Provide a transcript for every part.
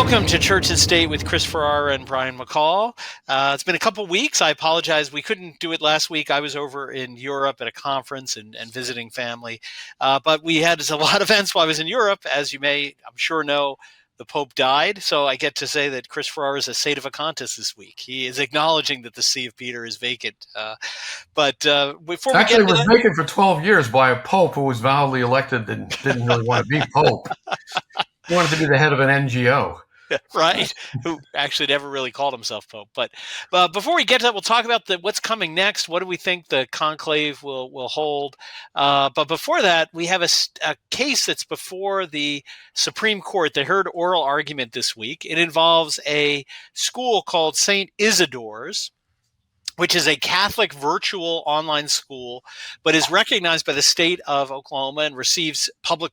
Welcome to Church and State with Chris Ferrara and Brian McCall. It's been a couple weeks. I apologize. We couldn't do it last week. I was over in Europe at a conference and visiting family. But we had a lot of events while I was in Europe. As you may, I'm sure, know, the Pope died. So I get to say that Chris Ferrara is a state of vacantis this week. He is acknowledging that the See of Peter is vacant. But before we Actually, get it was vacant for 12 years by a pope who was validly elected and didn't really want to be pope. He wanted to be the head of an NGO. Right, who actually never really called himself Pope. But before we get to that, we'll talk about what's coming next. What do we think the conclave will hold? But before that, we have a case that's before the Supreme Court. They heard oral argument this week. It involves a school called St. Isidores, which is a Catholic virtual online school, but is recognized by the state of Oklahoma and receives public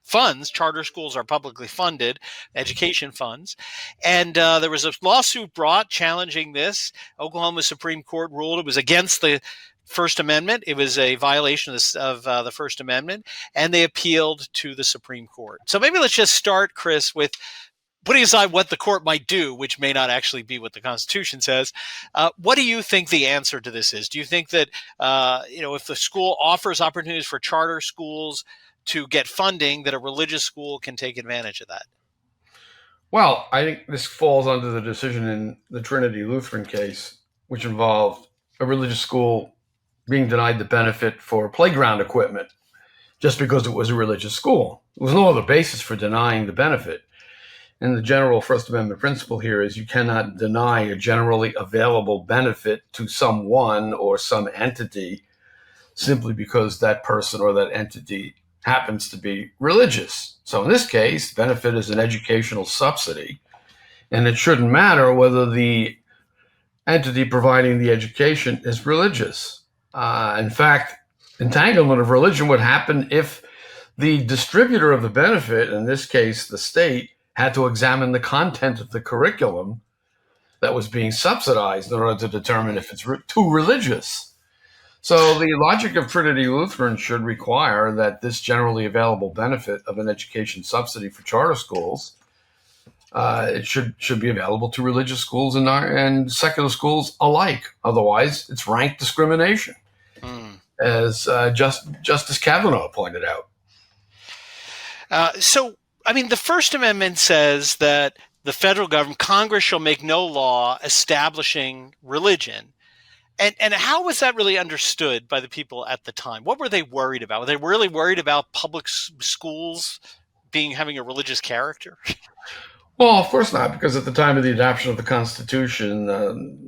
funds. Charter schools are publicly funded, education funds. And there was a lawsuit brought challenging this. Oklahoma Supreme Court ruled it was against the First Amendment. It was a violation of the First Amendment, and they appealed to the Supreme Court. So maybe let's just start, Chris, with putting aside what the court might do, which may not actually be what the Constitution says. What do you think the answer to this is? Do you think that if the school offers opportunities for charter schools to get funding, that a religious school can take advantage of that? Well, I think this falls under the decision in the Trinity Lutheran case, which involved a religious school being denied the benefit for playground equipment just because it was a religious school. There was no other basis for denying the benefit. And the general First Amendment principle here is you cannot deny a generally available benefit to someone or some entity simply because that person or that entity happens to be religious. So in this case, benefit is an educational subsidy, and it shouldn't matter whether the entity providing the education is religious. In fact, entanglement of religion would happen if the distributor of the benefit, in this case the state, had to examine the content of the curriculum that was being subsidized in order to determine if it's too religious. So the logic of Trinity Lutheran should require that this generally available benefit of an education subsidy for charter schools, it should be available to religious schools and secular schools alike. Otherwise, it's rank discrimination, as Justice Kavanaugh pointed out. The First Amendment says that the federal government, Congress, shall make no law establishing religion. And how was that really understood by the people at the time? What were they worried about? Were they really worried about public schools having a religious character? Well, of course not, because at the time of the adoption of the Constitution,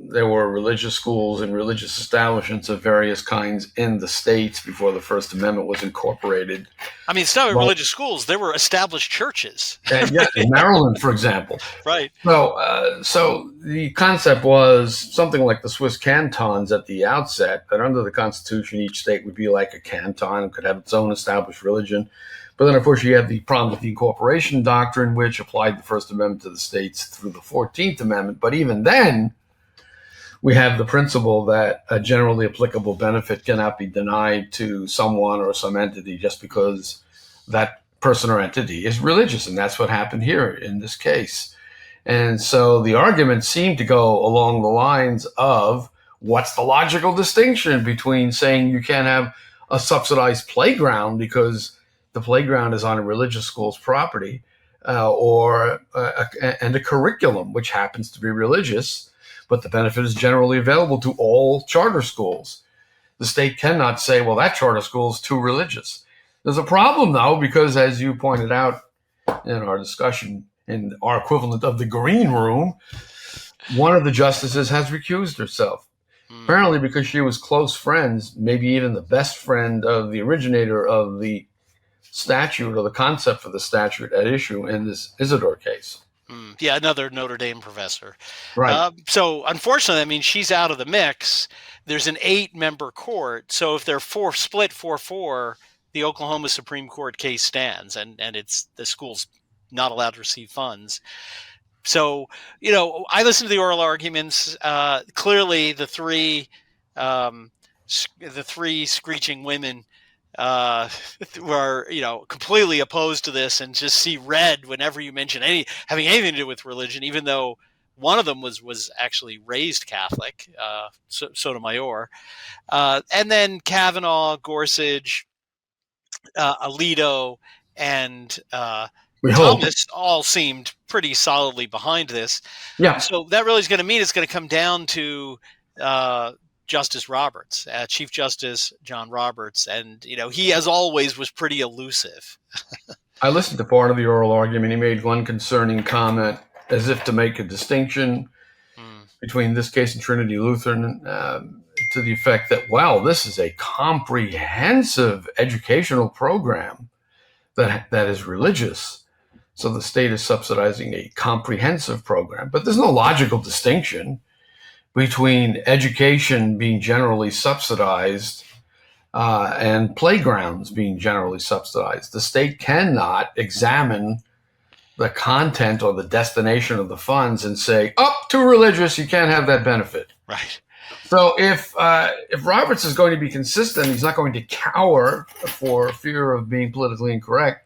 there were religious schools and religious establishments of various kinds in the states before the First Amendment was incorporated. It's not religious schools. There were established churches. In Maryland, for example. Right. So the concept was something like the Swiss cantons at the outset, that under the Constitution, each state would be like a canton and could have its own established religion. But then, of course, you have the problem with the incorporation doctrine, which applied the First Amendment to the states through the 14th Amendment. But even then, we have the principle that a generally applicable benefit cannot be denied to someone or some entity just because that person or entity is religious. And that's what happened here in this case. And so the argument seemed to go along the lines of, what's the logical distinction between saying you can't have a subsidized playground because the playground is on a religious school's property, and a curriculum which happens to be religious, but the benefit is generally available to all charter schools. The state cannot say, well, that charter school is too religious. There's a problem, though, because as you pointed out in our discussion, in our equivalent of the green room, one of the justices has recused herself. Apparently because she was close friends, maybe even the best friend of the originator of the statute or the concept for the statute at issue in this Isidore case. Yeah, another Notre Dame professor. Right. So unfortunately, she's out of the mix. There's an 8-member court. So if they're split 4-4, the Oklahoma Supreme Court case stands, and it's the school's not allowed to receive funds. So, I listened to the oral arguments. Clearly, the three screeching women were completely opposed to this and just see red whenever you mention having anything to do with religion, even though one of them was actually raised Catholic, Sotomayor, and then Kavanaugh, Gorsuch, Alito, and We hope. Thomas all seemed pretty solidly behind this. Yeah. So that really is going to mean it's going to come down to Justice Roberts, Chief Justice John Roberts, and he, as always, was pretty elusive. I listened to part of the oral argument. He made one concerning comment, as if to make a distinction between this case and Trinity Lutheran, to the effect that, wow, this is a comprehensive educational program that is religious. So the state is subsidizing a comprehensive program. But there's no logical distinction between education being generally subsidized and playgrounds being generally subsidized. The state cannot examine the content or the destination of the funds and say, too religious, you can't have that benefit. Right. So if Roberts is going to be consistent, he's not going to cower for fear of being politically incorrect.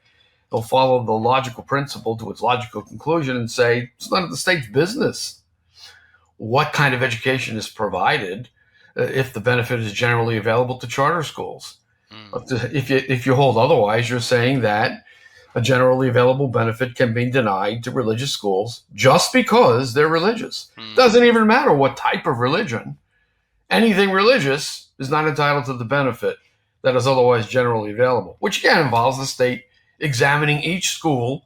He'll follow the logical principle to its logical conclusion and say it's none of the state's business what kind of education is provided if the benefit is generally available to charter schools. If you hold otherwise, you're saying that a generally available benefit can be denied to religious schools just because they're religious. Doesn't even matter what type of religion. Anything religious is not entitled to the benefit that is otherwise generally available, which again involves the state examining each school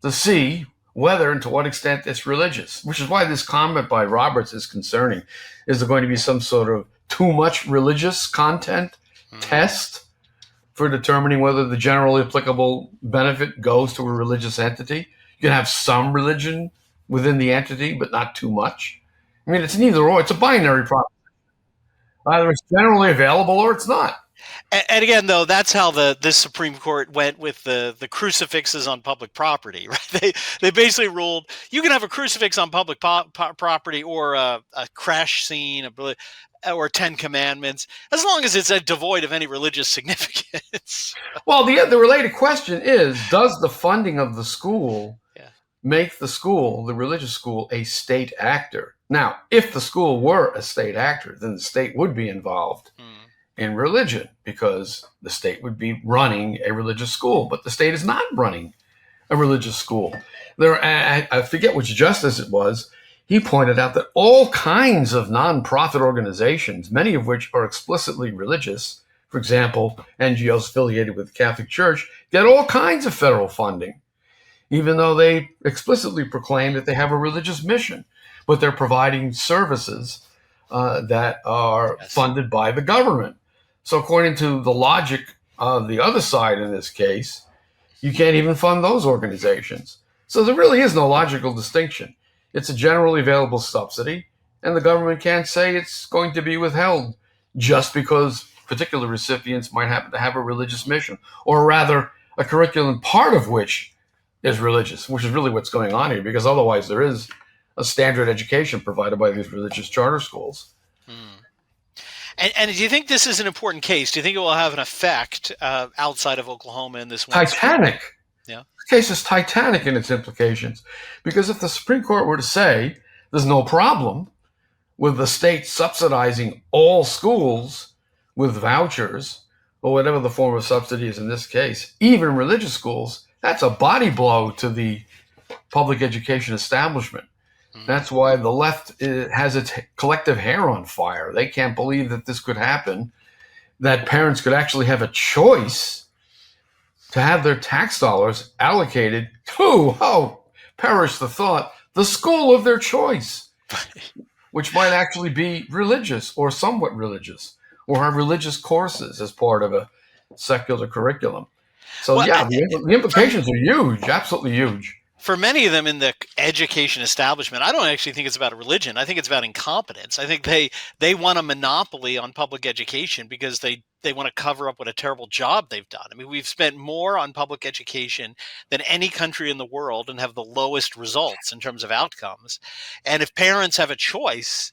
to see whether and to what extent it's religious, which is why this comment by Roberts is concerning. Is there going to be some sort of too much religious content test for determining whether the generally applicable benefit goes to a religious entity? You can have some religion within the entity, but not too much. I mean, it's neither or. It's a binary problem. Either it's generally available or it's not. And again, though, that's how this Supreme Court went with the crucifixes on public property, right? They basically ruled you can have a crucifix on public property or a crash scene or 10 Commandments, as long as it's devoid of any religious significance. Well, the related question is, does the funding of the school make the school, the religious school, a state actor? Now, if the school were a state actor, then the state would be involved in religion because the state would be running a religious school, but the state is not running a religious school. I forget which justice it was. He pointed out that all kinds of nonprofit organizations, many of which are explicitly religious, for example, NGOs affiliated with the Catholic Church, get all kinds of federal funding, even though they explicitly proclaim that they have a religious mission, but they're providing services that are funded by the government. So according to the logic of the other side in this case, you can't even fund those organizations. So there really is no logical distinction. It's a generally available subsidy, and the government can't say it's going to be withheld just because particular recipients might happen to have a religious mission, or rather a curriculum part of which is religious, which is really what's going on here, because otherwise there is a standard education provided by these religious charter schools. And do you think this is an important case? Do you think it will have an effect outside of Oklahoma in this one? Titanic. Yeah. This case is titanic in its implications, because if the Supreme Court were to say there's no problem with the state subsidizing all schools with vouchers or whatever the form of subsidy is in this case, even religious schools, that's a body blow to the public education establishment. That's why the left has its collective hair on fire. They can't believe that this could happen, that parents could actually have a choice to have their tax dollars allocated to, perish the thought, the school of their choice, which might actually be religious or somewhat religious, or have religious courses as part of a secular curriculum. So, the implications are huge, absolutely huge. For many of them in the education establishment, I don't actually think it's about religion. I think it's about incompetence. I think they want a monopoly on public education because they want to cover up what a terrible job they've done. I mean, we've spent more on public education than any country in the world and have the lowest results in terms of outcomes. And if parents have a choice,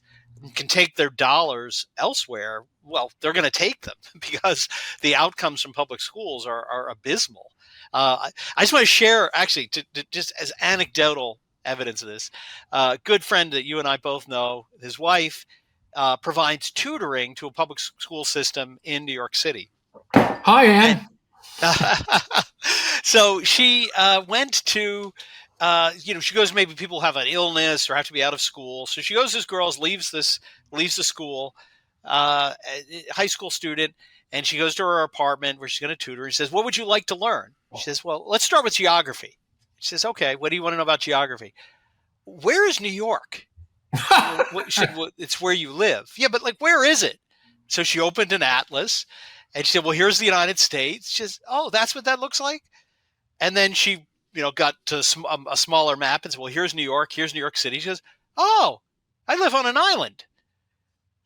can take their dollars elsewhere, well, they're going to take them because the outcomes from public schools are abysmal. I just want to share, actually, just as anecdotal evidence of this. A good friend that you and I both know, his wife provides tutoring to a public school system in New York City. Hi, Ann. So she went to, she goes, maybe people have an illness or have to be out of school. So she goes, this girl leaves the school, high school student, and she goes to her apartment where she's going to tutor. He says, what would you like to learn? She says, well, let's start with geography. She says, okay, what do you want to know about geography? Where is New York? It's where you live. Yeah, but like, where is it? So she opened an atlas and she said, well, here's the United States. She says, oh, that's what that looks like. And then she, got to a smaller map and said, well, here's New York. Here's New York City. She goes, oh, I live on an island.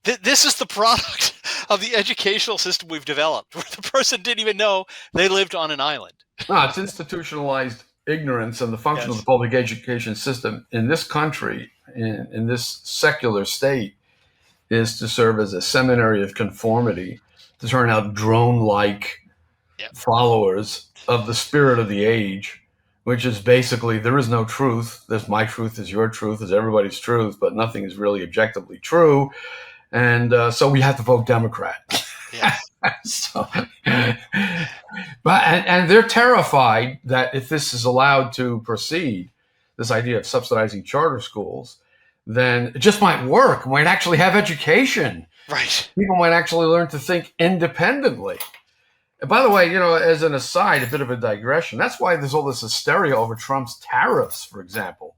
This is the product of the educational system we've developed, where the person didn't even know they lived on an island. No, it's institutionalized ignorance, and the function of the public education system in this country, in this secular state, is to serve as a seminary of conformity, to turn out drone-like followers of the spirit of the age, which is basically, there is no truth. There's my truth is your truth, is everybody's truth, but nothing is really objectively true. And so we have to vote Democrat. Yeah. And they're terrified that if this is allowed to proceed, this idea of subsidizing charter schools, then it just might work. We might actually have education. Right. People might actually learn to think independently. And by the way, as an aside, a bit of a digression, that's why there's all this hysteria over Trump's taffics, for example.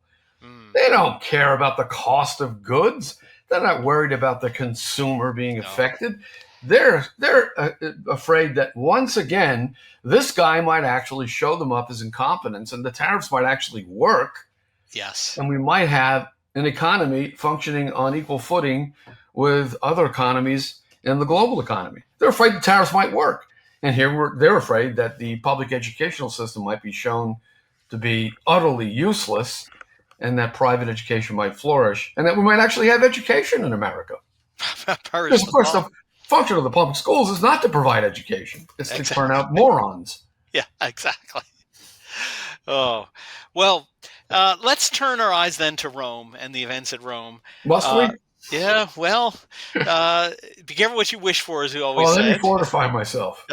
They don't care about the cost of goods. They're not worried about the consumer being affected. They're afraid that once again, this guy might actually show them up as incompetence and the tariffs might actually work. Yes. And we might have an economy functioning on equal footing with other economies in the global economy. They're afraid the tariffs might work. And here they're afraid that the public educational system might be shown to be utterly useless and that private education might flourish and that we might actually have education in America. Because, of course, the function of the public schools is not to provide education. It's to turn out morons. Yeah, exactly. Oh, well, let's turn our eyes then to Rome and the events at Rome. Must we? Yeah, well, be careful what you wish for, as we always say. Well, let me fortify myself.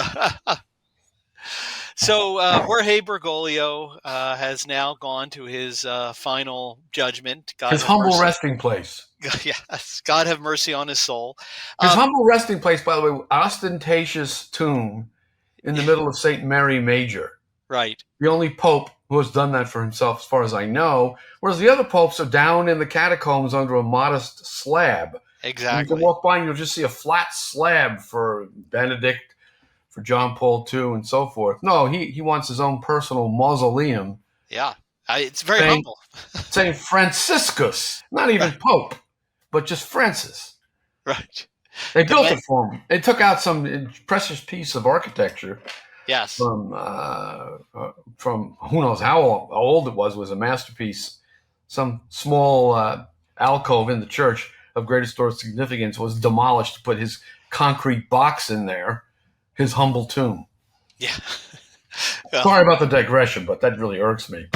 So Jorge Bergoglio has now gone to his final judgment. His humble resting place. Yes, God have mercy on his soul. His humble resting place, by the way, ostentatious tomb in the middle of St. Mary Major. Right. The only pope who has done that for himself, as far as I know, whereas the other popes are down in the catacombs under a modest slab. Exactly. And you can walk by and you'll just see a flat slab for Benedict, for John Paul II, and so forth. No, he wants his own personal mausoleum. Yeah, it's very humble. St. Franciscus, not even pope, but just Francis. Right. They built it for him. They took out some precious piece of architecture. Yes. From who knows how old it was a masterpiece. Some small alcove in the church of great historic significance was demolished to put his concrete box in there, his humble tomb. Yeah. Sorry about the digression, but that really irks me.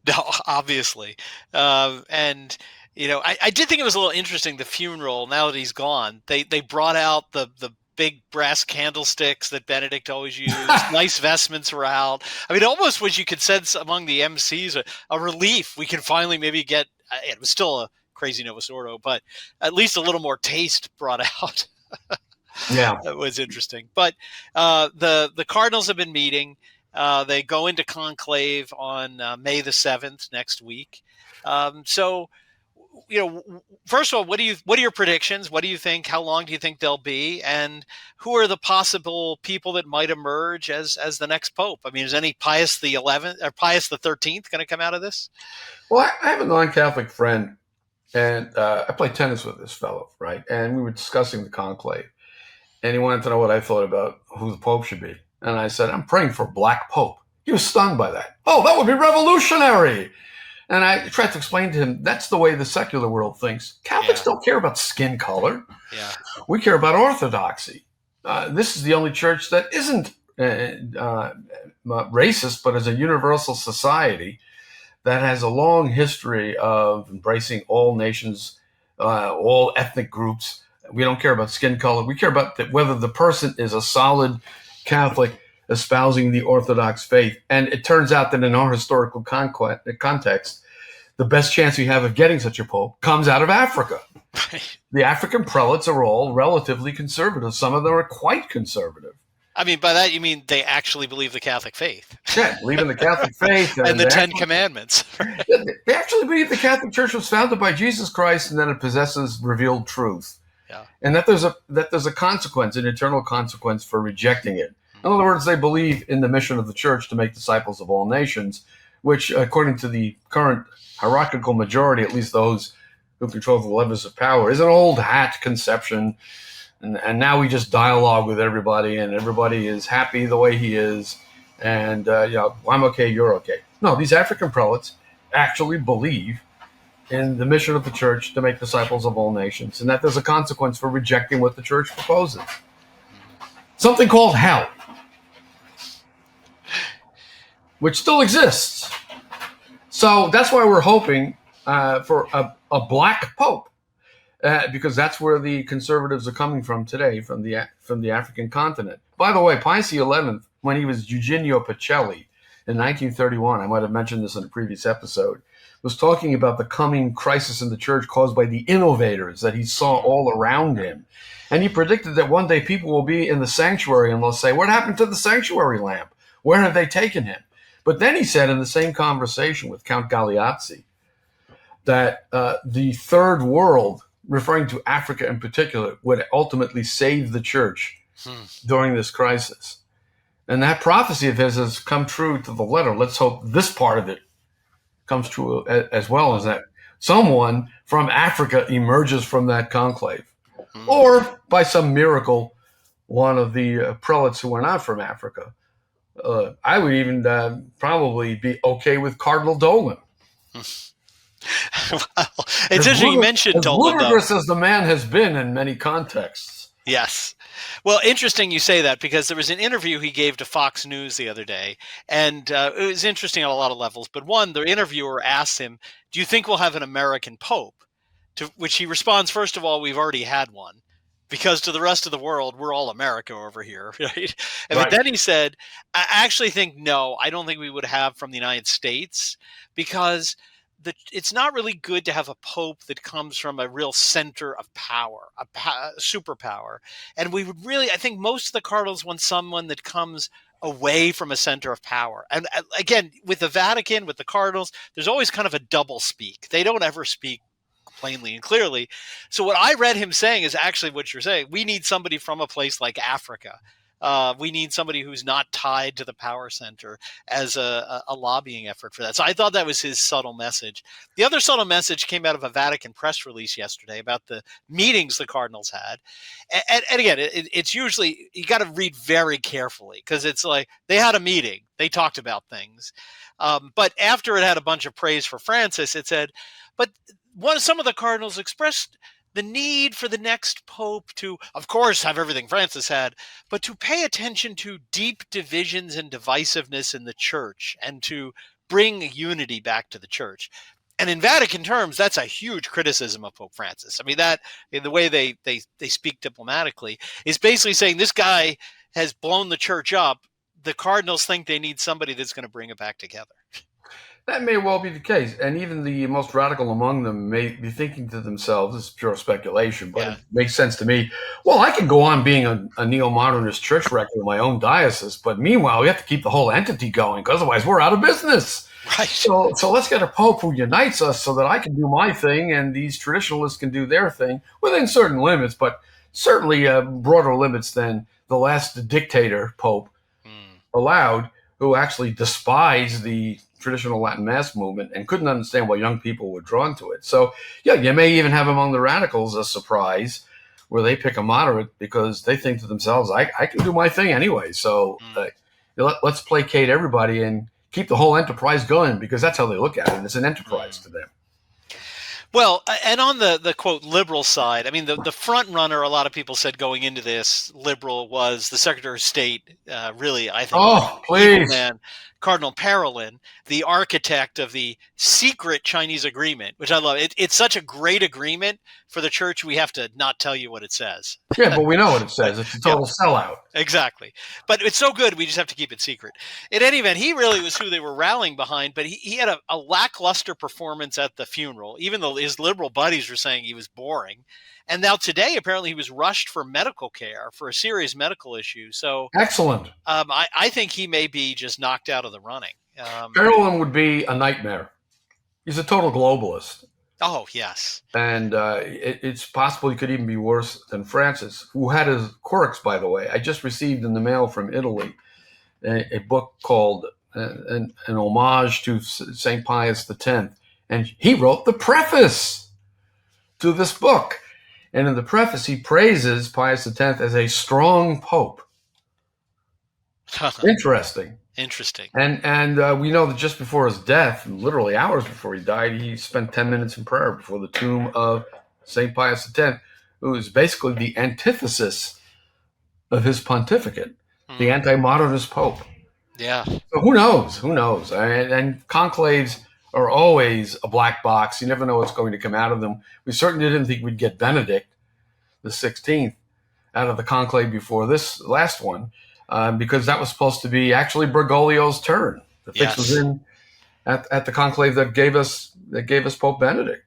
No, obviously. And, I did think it was a little interesting, the funeral, now that he's gone. They brought out the big brass candlesticks that Benedict always used. Nice vestments were out. I mean, almost what you could sense among the MCs, a relief. We can finally maybe get, it was still a crazy Novus Ordo, but at least a little more taste brought out. Yeah. That was interesting. But the Cardinals have been meeting. They go into conclave on May the 7th next week. So, first of all, what are your predictions? What do you think? How long do you think they'll be? And who are the possible people that might emerge as the next pope? I mean, is any Pius the 11th or Pius the 13th going to come out of this? Well, I have a non-Catholic friend, and I played tennis with this fellow, right? And we were discussing the conclave, and he wanted to know what I thought about who the pope should be. And I said, I'm praying for a black pope. He was stunned by that. Oh, that would be revolutionary. And I tried to explain to him, that's the way the secular world thinks. Catholics don't care about skin color. Yeah. We care about orthodoxy. This is the only church that isn't racist, but is a universal society that has a long history of embracing all nations, all ethnic groups. We don't care about skin color. We care about whether the person is a solid Catholic espousing the Orthodox faith. And it turns out that in our historical context, the best chance we have of getting such a pope comes out of Africa. The African prelates are all relatively conservative. Some of them are quite conservative. I mean, by that you mean they actually believe the Catholic faith. Yeah, believe in the Catholic faith. And the Ten Commandments. They actually believe the Catholic Church was founded by Jesus Christ and that it possesses revealed truth. Yeah. And that there's a consequence, an eternal consequence for rejecting it. In other words, they believe in the mission of the church to make disciples of all nations, which, according to the current hierarchical majority, at least those who control the levers of power, is an old hat conception. And now we just dialogue with everybody, and everybody is happy the way he is. And, I'm okay, you're okay. No, these African prelates actually believe in the mission of the church to make disciples of all nations, and that there's a consequence for rejecting what the church proposes. Something called hell, which still exists. So that's why we're hoping for a black pope, because that's where the conservatives are coming from today, from the African continent. By the way, Pius XI, when he was Eugenio Pacelli in 1931, I might have mentioned this in a previous episode, was talking about the coming crisis in the church caused by the innovators that he saw all around him. And he predicted that one day people will be in the sanctuary and they'll say, what happened to the sanctuary lamp? Where have they taken him? But then he said in the same conversation with Count Galeazzi that the third world, referring to Africa in particular, would ultimately save the church during this crisis. And that prophecy of his has come true to the letter. Let's hope this part of it comes true as well, as that someone from Africa emerges from that conclave. Or by some miracle, one of the prelates who are not from Africa. I would even probably be okay with Cardinal Dolan. Well, it's interesting you mentioned Dolan, though. As ludicrous as the man has been in many contexts. Yes. Well, interesting you say that, because there was an interview he gave to Fox News the other day, and it was interesting on a lot of levels. But one, the interviewer asked him, do you think we'll have an American pope? To which he responds, first of all, we've already had one, because to the rest of the world, we're all America over here. Right? But then he said, I actually think, no, I don't think we would have from the United States, because it's not really good to have a pope that comes from a real center of power, a superpower. And we would really, I think most of the cardinals want someone that comes away from a center of power. And again, with the Vatican, with the cardinals, there's always kind of a double speak. They don't ever speak plainly and clearly. So what I read him saying is actually what you're saying. We need somebody from a place like Africa. We need somebody who's not tied to the power center as a lobbying effort for that. So I thought that was his subtle message. The other subtle message came out of a Vatican press release yesterday about the meetings the cardinals had. And again, it's usually, you got to read very carefully, because it's like they had a meeting. They talked about things. But after it had a bunch of praise for Francis, it said, but some of the cardinals expressed the need for the next pope to, of course, have everything Francis had, but to pay attention to deep divisions and divisiveness in the church and to bring unity back to the church. And in Vatican terms, that's a huge criticism of Pope Francis. I mean, that, in the way they speak diplomatically, is basically saying this guy has blown the church up. The cardinals think they need somebody that's going to bring it back together. That may well be the case. And even the most radical among them may be thinking to themselves, this is pure speculation, but it makes sense to me. Well, I can go on being a neo-modernist church rector in my own diocese, but meanwhile, we have to keep the whole entity going, because otherwise we're out of business. Right. So let's get a pope who unites us so that I can do my thing and these traditionalists can do their thing within certain limits, but certainly broader limits than the last dictator pope allowed, who actually despised the traditional Latin Mass movement and couldn't understand why young people were drawn to it. So, yeah, you may even have among the radicals a surprise where they pick a moderate because they think to themselves, I can do my thing anyway. So let's placate everybody and keep the whole enterprise going, because that's how they look at it. It's an enterprise to them. Well, and on the quote liberal side, I mean, the front runner, a lot of people said going into this liberal was the Secretary of State, really, I think, Oh, evil please. man, Cardinal Parolin, the architect of the secret Chinese agreement, which I love. It's such a great agreement for the church. We have to not tell you what it says. Yeah, but we know what it says. But, It's a total sellout. Exactly. But it's so good, we just have to keep it secret. In any event, he really was who they were rallying behind, but he had a lackluster performance at the funeral, even though his liberal buddies were saying he was boring. And now today, apparently, he was rushed for medical care for a serious medical issue. So Excellent. I think he may be just knocked out of the running. Parolin would be a nightmare. He's a total globalist. Oh, yes. And it's possible he could even be worse than Francis, who had his quirks, by the way. I just received in the mail from Italy a book called an homage to St. Pius X. And he wrote the preface to this book. And in the preface, he praises Pius X as a strong pope. Interesting. Interesting. And we know that just before his death, literally hours before he died, he spent 10 minutes in prayer before the tomb of St. Pius X, who is basically the antithesis of his pontificate, the anti-modernist pope. Yeah. So who knows? Who knows? And conclaves are always a black box. You never know what's going to come out of them. We certainly didn't think we'd get Benedict the 16th out of the conclave before this last one. Because that was supposed to be actually Bergoglio's turn. The fix was in at the conclave that gave us Pope Benedict.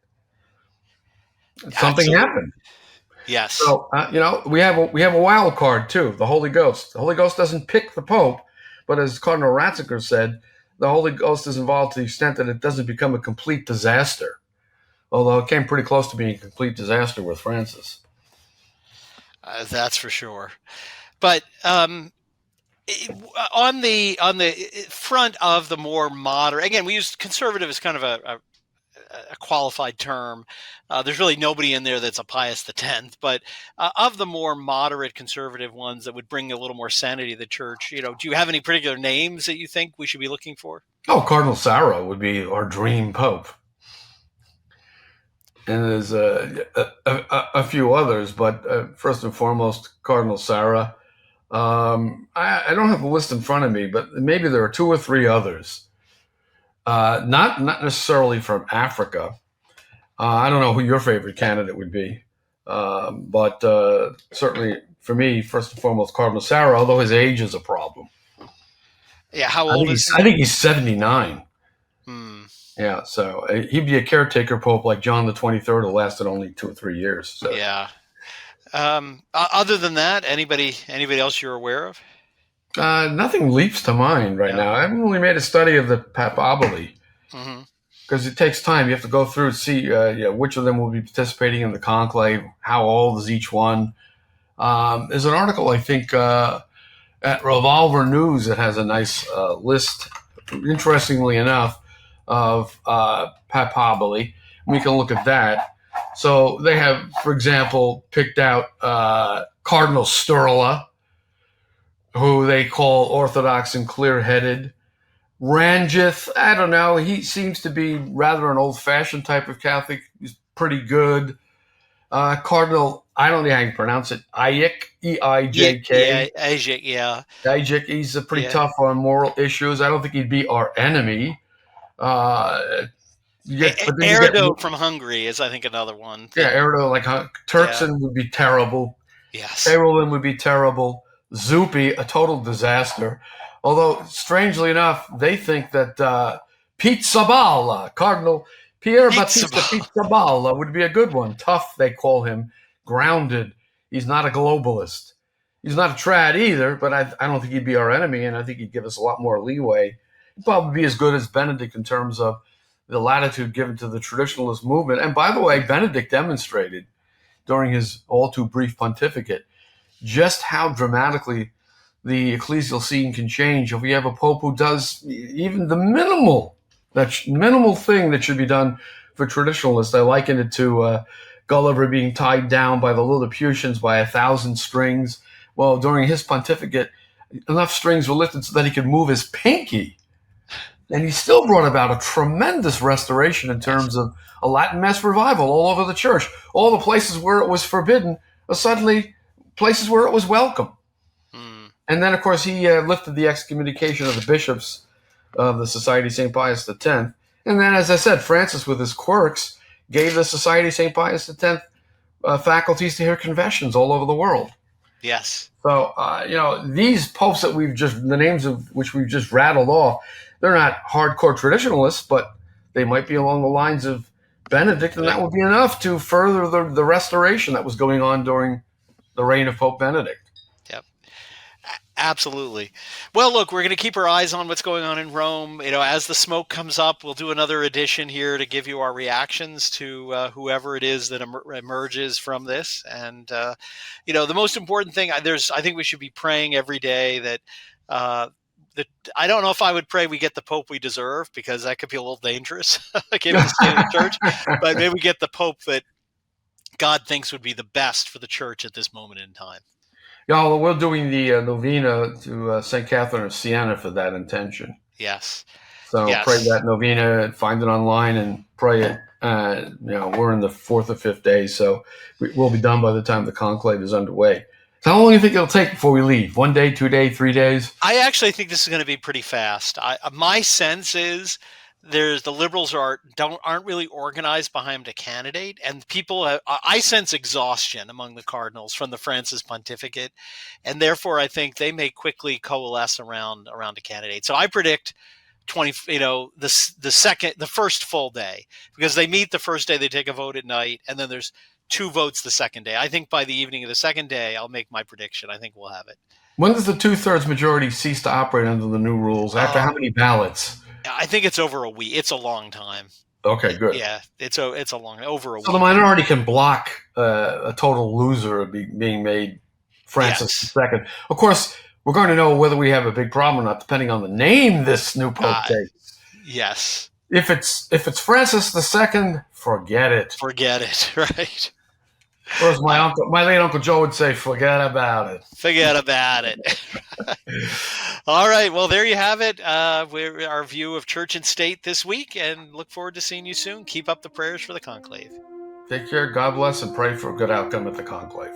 Something happened. Yes. So we have a wild card too, the Holy Ghost. The Holy Ghost doesn't pick the Pope, but as Cardinal Ratzinger said, the Holy Ghost is involved to the extent that it doesn't become a complete disaster. Although it came pretty close to being a complete disaster with Francis. That's for sure. But on the front of the more moderate, again, we use conservative as kind of a qualified term. There's really nobody in there that's a Pius X, but of the more moderate conservative ones that would bring a little more sanity to the church, do you have any particular names that you think we should be looking for? Oh, Cardinal Sarah would be our dream pope. And there's a few others, but first and foremost, Cardinal Sarah. I don't have a list in front of me, but maybe there are two or three others. Not necessarily from Africa. I don't know who your favorite candidate would be, but certainly for me, first and foremost, Cardinal Sarah, although his age is a problem. Yeah, how old is he? I think he's 79. Yeah, so he'd be a caretaker pope like John the 23rd, who lasted only 2 or 3 years. So. Yeah. Other than that, anybody else you're aware of? Nothing leaps to mind right now. I haven't really made a study of the papabile because it takes time. You have to go through and see which of them will be participating in the conclave, how old is each one. There's an article, I think, at Revolver News that has a nice list, interestingly enough, of papabile. We can look at that. So they have, for example, picked out Cardinal Sturla, who they call orthodox and clear-headed. Ranjith, I don't know. He seems to be rather an old-fashioned type of Catholic. He's pretty good. Cardinal, I don't know how you pronounce it. Ijek, E-I-J-K. Yeah, Ijek, yeah. Ijek, he's pretty tough on moral issues. I don't think he'd be our enemy. Erdo from Hungary is, I think, another one. Yeah, Erdo, like Turkson would be terrible. Yes. Parolin would be terrible. Zuppi, a total disaster. Although, strangely enough, they think that Pizzaballa, Cardinal Pier Battista Pizzaballa, would be a good one. Tough, they call him. Grounded. He's not a globalist. He's not a trad either, but I don't think he'd be our enemy, and I think he'd give us a lot more leeway. He'd probably be as good as Benedict in terms of the latitude given to the traditionalist movement. And by the way, Benedict demonstrated during his all-too-brief pontificate just how dramatically the ecclesial scene can change if we have a pope who does even the minimal thing that should be done for traditionalists. I liken it to Gulliver being tied down by the Lilliputians by 1,000 strings. Well, during his pontificate, enough strings were lifted so that he could move his pinky. And he still brought about a tremendous restoration in terms of a Latin Mass revival all over the church. All the places where it was forbidden are suddenly places where it was welcome. And then, of course, he lifted the excommunication of the bishops of the Society of St. Pius X. And then, as I said, Francis, with his quirks, gave the Society of St. Pius X faculties to hear confessions all over the world. Yes. So, these popes that the names of which we've just rattled off, they're not hardcore traditionalists, but they might be along the lines of Benedict, and that would be enough to further the restoration that was going on during the reign of Pope Benedict. Yep. Absolutely. Well, look, we're going to keep our eyes on what's going on in Rome. As the smoke comes up, we'll do another edition here to give you our reactions to whoever it is that emerges from this. And, the most important thing, I think we should be praying every day that I don't know if I would pray we get the Pope we deserve, because that could be a little dangerous, given the state of the church. But maybe we get the Pope that God thinks would be the best for the church at this moment in time. Yeah, well, we're doing the novena to St. Catherine of Siena for that intention. Yes. So pray that novena, find it online and pray it. We're in the 4th or 5th day, so we'll be done by the time the conclave is underway. So how long do you think it'll take before we leave? 1 day, 2 days, 3 days? I actually think this is going to be pretty fast. My sense is the liberals aren't really organized behind a candidate, and people I sense exhaustion among the cardinals from the Francis pontificate, and therefore I think they may quickly coalesce around a candidate. So I predict the first full day, because they meet the first day, they take a vote at night, and then there's 2 votes the second day. I think by the evening of the second day, I'll make my prediction. I think we'll have it. When does the 2/3 majority cease to operate under the new rules? After how many ballots? I think it's over a week. It's a long time. Okay, good. Yeah, it's over a week. So the minority can block a total loser being made Francis II. Of course, we're going to know whether we have a big problem or not, depending on the name this new pope takes. Yes. If it's Francis II, forget it. Forget it, right? Or as my late Uncle Joe would say, forget about it. Forget about it. All right. Well, there you have it. Our view of church and state this week, and look forward to seeing you soon. Keep up the prayers for the conclave. Take care. God bless, and pray for a good outcome at the conclave.